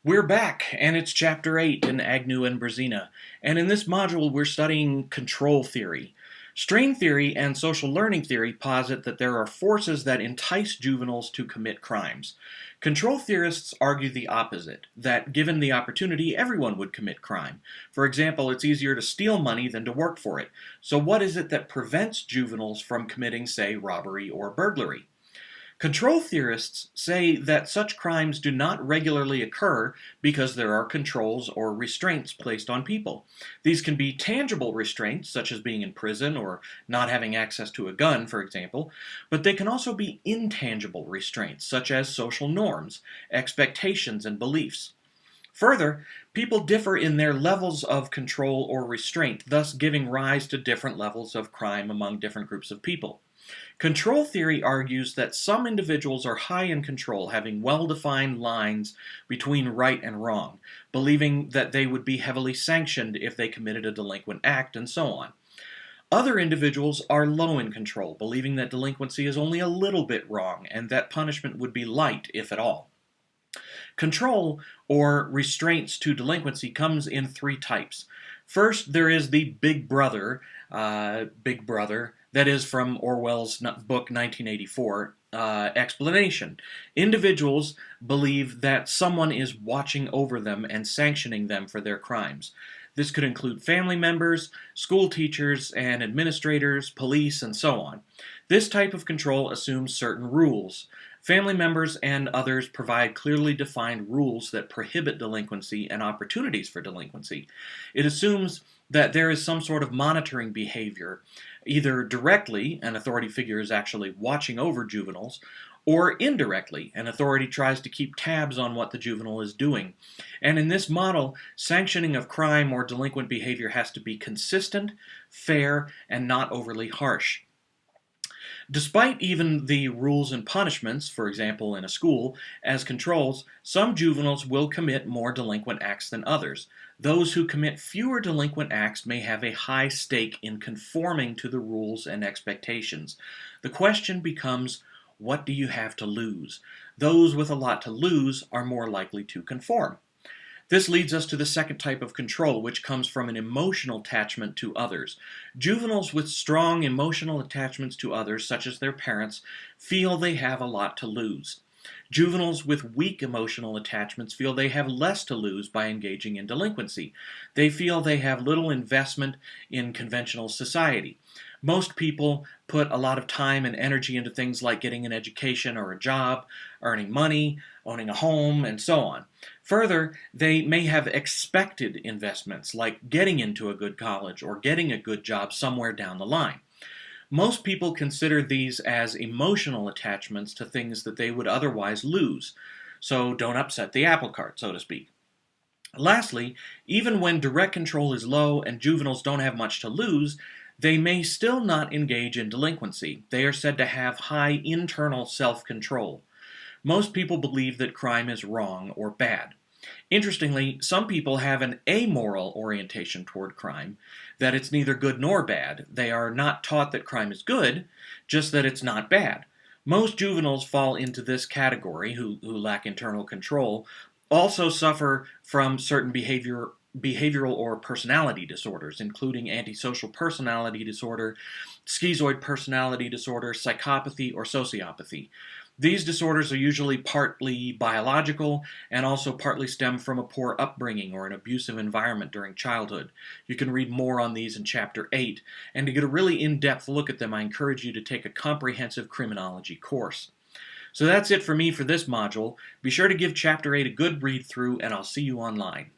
We're back, and it's Chapter 8 in Agnew and Brezina, and in this module we're studying control theory. Strain theory and social learning theory posit that there are forces that entice juveniles to commit crimes. Control theorists argue the opposite, that given the opportunity, everyone would commit crime. For example, it's easier to steal money than to work for it. So what is it that prevents juveniles from committing, say, robbery or burglary? Control theorists say that such crimes do not regularly occur because there are controls or restraints placed on people. These can be tangible restraints, such as being in prison or not having access to a gun, for example, but they can also be intangible restraints, such as social norms, expectations, and beliefs. Further, people differ in their levels of control or restraint, thus giving rise to different levels of crime among different groups of people. Control theory argues that some individuals are high in control, having well-defined lines between right and wrong, believing that they would be heavily sanctioned if they committed a delinquent act, and so on. Other individuals are low in control, believing that delinquency is only a little bit wrong and that punishment would be light, if at all. Control, or restraints to delinquency, comes in three types. First, there is the Big Brother, that is from Orwell's book 1984, explanation. Individuals believe that someone is watching over them and sanctioning them for their crimes. This could include family members, school teachers and administrators, police, and so on. This type of control assumes certain rules. Family members and others provide clearly defined rules that prohibit delinquency and opportunities for delinquency. It assumes that there is some sort of monitoring behavior, either directly, an authority figure is actually watching over juveniles, or indirectly, an authority tries to keep tabs on what the juvenile is doing. And in this model, sanctioning of crime or delinquent behavior has to be consistent, fair, and not overly harsh. Despite even the rules and punishments, for example in a school, as controls, some juveniles will commit more delinquent acts than others. Those who commit fewer delinquent acts may have a high stake in conforming to the rules and expectations. The question becomes, what do you have to lose? Those with a lot to lose are more likely to conform. This leads us to the second type of control, which comes from an emotional attachment to others. Juveniles with strong emotional attachments to others, such as their parents, feel they have a lot to lose. Juveniles with weak emotional attachments feel they have less to lose by engaging in delinquency. They feel they have little investment in conventional society. Most people put a lot of time and energy into things like getting an education or a job, earning money, owning a home, and so on. Further, they may have expected investments like getting into a good college or getting a good job somewhere down the line. Most people consider these as emotional attachments to things that they would otherwise lose, so don't upset the apple cart, so to speak. Lastly, even when direct control is low and juveniles don't have much to lose, they may still not engage in delinquency. They are said to have high internal self-control. Most people believe that crime is wrong or bad. Interestingly, some people have an amoral orientation toward crime, that it's neither good nor bad. They are not taught that crime is good, just that it's not bad. Most juveniles fall into this category, who lack internal control, also suffer from certain behavioral or personality disorders, including antisocial personality disorder, schizoid personality disorder, psychopathy, or sociopathy. These disorders are usually partly biological and also partly stem from a poor upbringing or an abusive environment during childhood. You can read more on these in Chapter 8, and to get a really in-depth look at them, I encourage you to take a comprehensive criminology course. So that's it for me for this module. Be sure to give Chapter 8 a good read through, and I'll see you online.